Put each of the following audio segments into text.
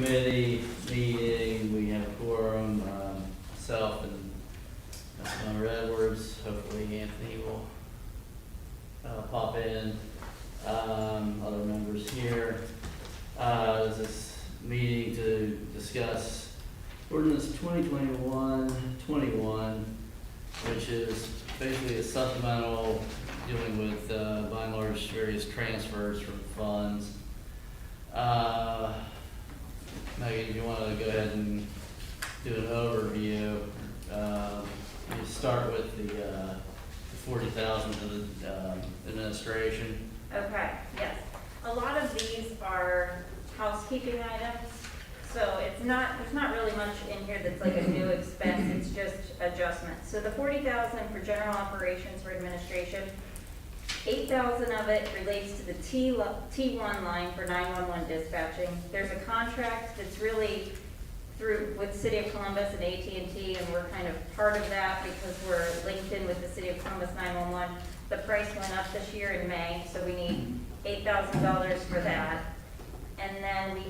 committee meeting, we have a quorum, myself and Councilmember Edwards, hopefully Anthony will pop in, other members here. This meeting to discuss ordinance 2021-21, which is basically a supplemental dealing with, by and large, various transfers from funds. Megan, if you want to go ahead and do an overview, you start with the 40,000 to the administration. Okay, yes. A lot of these are housekeeping items, so there's not really much in here that's like a new expense, it's just adjustments. So the 40,000 for general operations for administration, 8,000 of it relates to the T1 line for 911 dispatching. There's a contract that's really through with City of Columbus and AT&T, and we're kind of part of that because we're linked in with the City of Columbus 911. The price went up this year in May, so we need $8,000 for that. And then we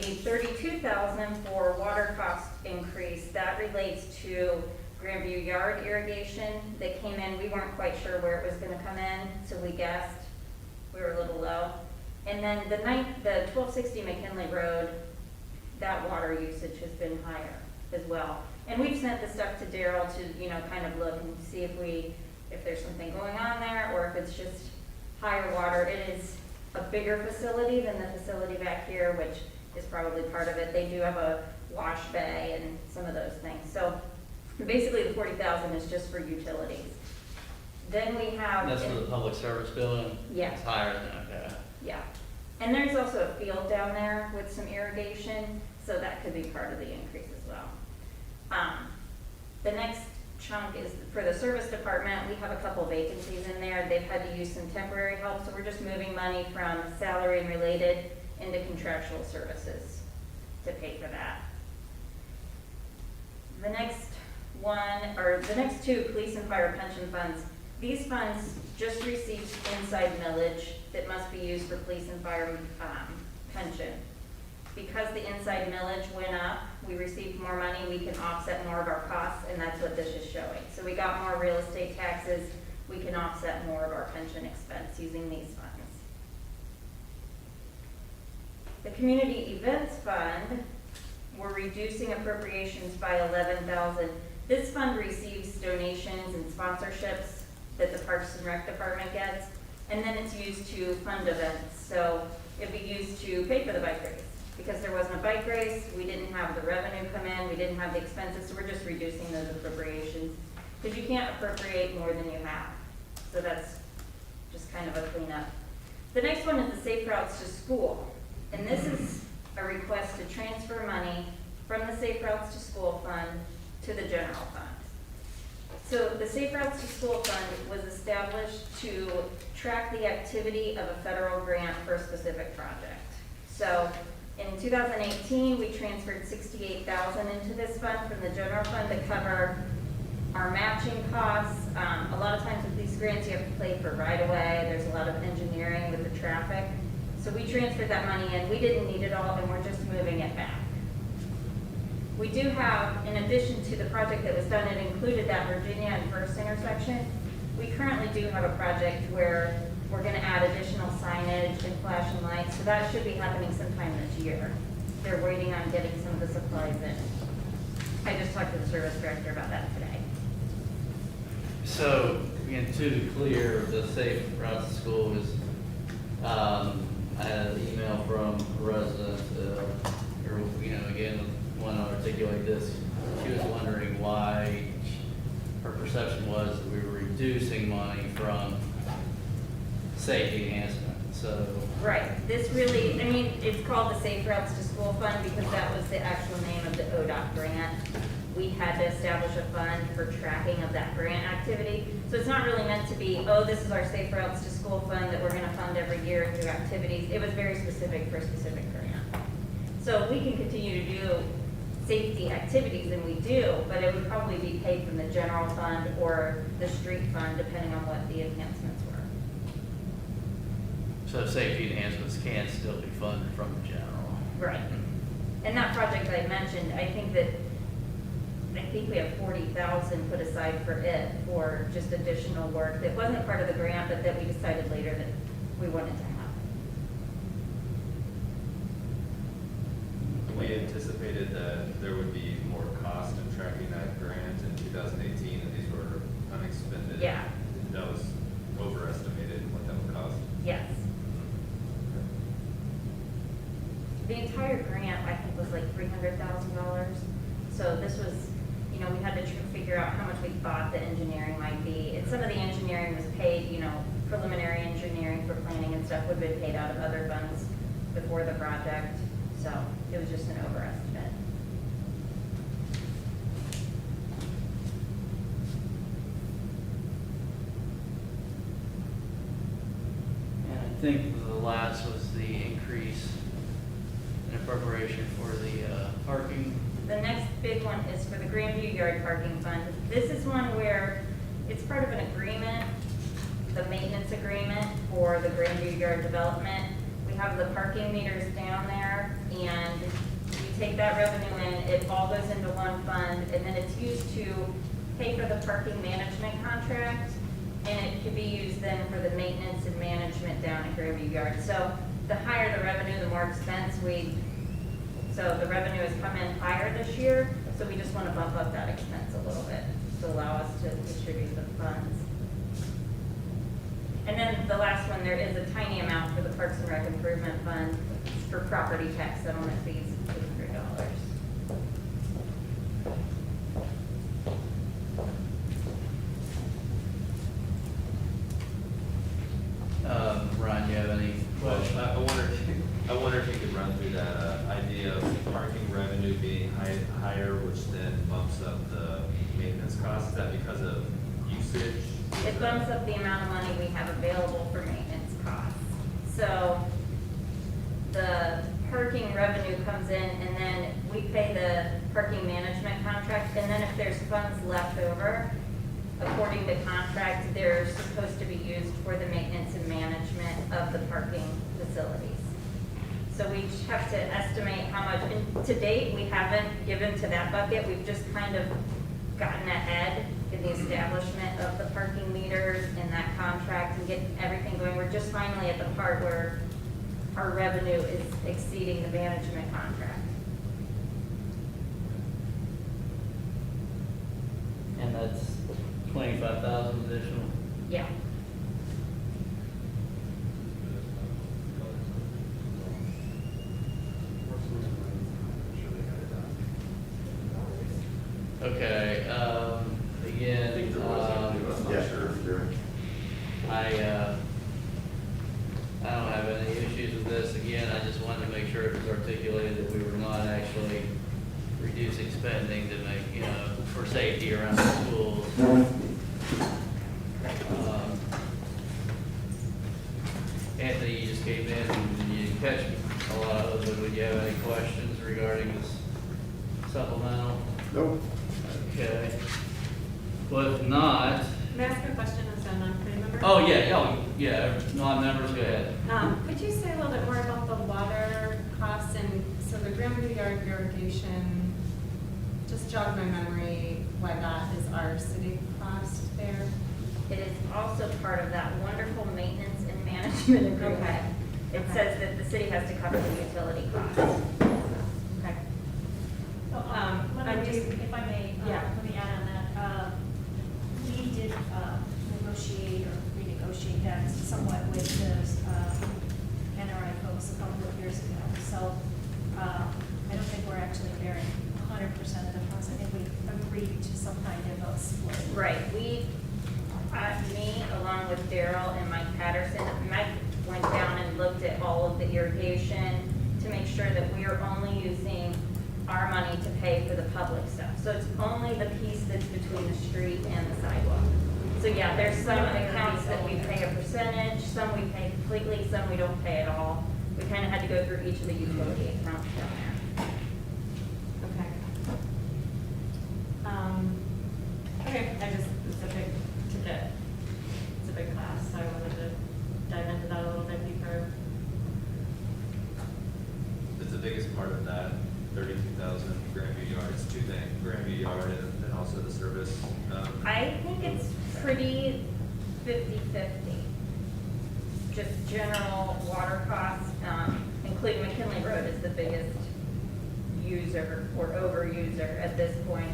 need 32,000 for water cost increase. That relates to Grandview Yard irrigation that came in. We weren't quite sure where it was going to come in, so we guessed. We were a little low. And then the 1260 McKinley Road, that water usage has been higher as well. And we've sent the stuff to Daryl to, kind of look and see if there's something going on there or if it's just higher water. It is a bigger facility than the facility back here, which is probably part of it. They do have a wash bay and some of those things. So basically the 40,000 is just for utilities. Then we have... That's for the public service building? Yeah. It's higher than that, okay. Yeah. And there's also a field down there with some irrigation, so that could be part of the increase as well. The next chunk is for the service department. We have a couple vacancies in there. They've had to use some temporary help, so we're just moving money from salary and related into contractual services to pay for that. The next two, police and fire pension funds. These funds just received inside millage that must be used for police and fire pension. Because the inside millage went up, we received more money, we can offset more of our costs, and that's what this is showing. So we got more real estate taxes, we can offset more of our pension expense using these funds. The community events fund, we're reducing appropriations by 11,000. This fund receives donations and sponsorships that the Parks and Rec Department gets, and then it's used to fund events. So it'd be used to pay for the bike race. Because there wasn't a bike race, we didn't have the revenue come in, we didn't have the expenses, so we're just reducing those appropriations. Because you can't appropriate more than you have. So that's just kind of a cleanup. The next one is the Safe Routes to School. And this is a request to transfer money from the Safe Routes to School fund to the general fund. So the Safe Routes to School fund was established to track the activity of a federal grant for a specific project. So in 2018, we transferred $68,000 into this fund from the general fund to cover our matching costs. A lot of times with these grants, you have to pay for right-of-way. There's a lot of engineering with the traffic. So we transferred that money in. We didn't need it all, and we're just moving it back. We do have, in addition to the project that was done, it included that Virginia and First intersection. We currently do have a project where we're going to add additional signage and flashing lights, so that should be happening sometime this year. They're waiting on getting some of the supplies in. I just talked to the service director about that today. So, again, to be clear, the Safe Routes to School is, I had an email from a resident, again, want to articulate this. She was wondering why her perception was that we were reducing money from safety enhancement, so. Right, this really, it's called the Safe Routes to School Fund because that was the actual name of the ODOT grant. We had to establish a fund for tracking of that grant activity. So it's not really meant to be, this is our Safe Routes to School Fund that we're gonna fund every year through activities. It was very specific for a specific grant. So we can continue to do safety activities, and we do, but it would probably be paid from the general fund or the street fund, depending on what the enhancements were. So safety enhancements can still be funded from the general. Right. And that project I mentioned, I think we have 40,000 put aside for it, for just additional work that wasn't part of the grant, but that we decided later that we wanted to have. We anticipated that there would be more cost in tracking that grant in 2018, and these were unexpended. Yeah. That was overestimated what that would cost. Yes. The entire grant, I think, was like $300,000. So this was, we had to figure out how much we thought the engineering might be. And some of the engineering was paid, preliminary engineering for planning and stuff would have been paid out of other funds before the project. So it was just an overestimate. And I think the last was the increase in appropriation for the parking. The next big one is for the Grandview Yard Parking Fund. This is one where it's part of an agreement, the maintenance agreement for the Grandview Yard development. We have the parking meters down there, and we take that revenue in, it all goes into one fund, and then it's used to pay for the parking management contract, and it could be used then for the maintenance and management down at Grandview Yard. So the higher the revenue, the more expense so the revenue has come in higher this year, so we just want to bump up that expense a little bit to allow us to distribute the funds. And then the last one, there is a tiny amount for the Parks and Rec Improvement Fund for property tax settlement fees, $800. Ron, you have any Well, questions? I wonder if you could run through that idea of parking revenue being higher, which then bumps up the maintenance costs. Is that because of usage? It bumps up the amount of money we have available for maintenance costs. So the parking revenue comes in, and then we pay the parking management contract, and then if there's funds left over, according to contract, they're supposed to be used for the maintenance and management of the parking facilities. So we have to estimate how much, and to date, we haven't given to that bucket. We've just kind of gotten ahead in the establishment of the parking meters and that contract and getting everything going. We're just finally at the part where our revenue is exceeding the management contract. And that's 25,000 additional. Yeah. Okay, again, Yeah, sure. I don't have any issues with this. Again, I just wanted to make sure it was articulated that we were not actually reducing spending to make, for safety around the schools. Anthony, you just came in and you didn't catch a lot of those, but would you have any questions regarding this supplemental? Nope. Okay. Well, if not, May I ask a question as a non-committee member? yeah, non-members, go ahead. Could you say a little bit more about the water costs and, so the Grandview Yard irrigation, just jog my memory, why that is our city cost there? It is also part of that wonderful maintenance and management agreement. Okay. It Okay. says that the city has to cover the utility costs. Okay. Well, I let me just- just, if I may, Yeah. let me add on that. We did negotiate or renegotiate that somewhat with the NRI folks a couple of years ago. So I don't think we're actually bearing 100% of the cost. I think we agreed to some kind of a split. Right, me, along with Daryl and Mike Patterson, Mike went down and looked at all of the irrigation to make sure that we are only using our money to pay for the public stuff. So it's only the piece that's between the street and the sidewalk. So yeah, there's some accounts that we pay a percentage, some we pay completely, some we don't pay at all. We kind of had to go through each of the utility accounts down there. Okay. Okay, it's a big ticket, it's a big class, so I wanted to dive into that a little bit deeper. Is the biggest part of that $30 pretty 50-50. Just general water costs, including McKinley Road is the biggest user or overuser at this point.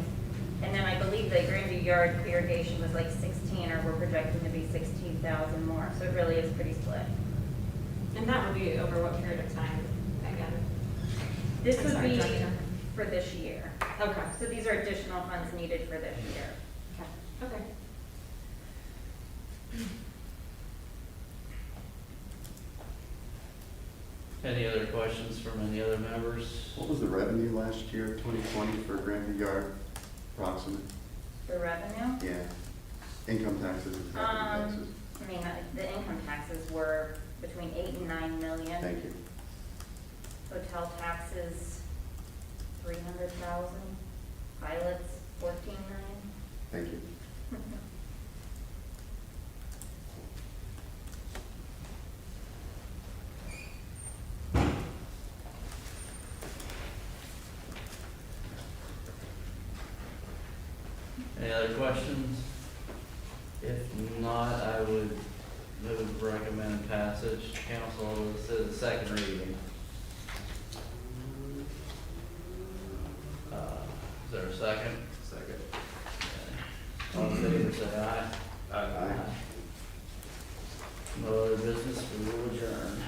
And then I believe the Grandview Yard irrigation was like 16, or we're projecting to be 16,000 more, so it really is pretty split. And that would be over what period of time, again? This I'm would sorry, be Director. for this year. Okay. So these are additional funds needed for this year. Okay. Any other questions from any other members? What was the revenue last year, 2020, for Grandview Yard, approximate? For revenue, Yeah, income taxes and property taxes. I mean, the income taxes were between 8 and 9 million. Thank you. Hotel taxes, 300,000. Pilots, 14 million. Thank you. Any other questions? If not, I would move recommend passage. Council, this is the second reading. Is there a second? Second. All in favor, say aye. Aye. Aye. No other business, we will adjourn.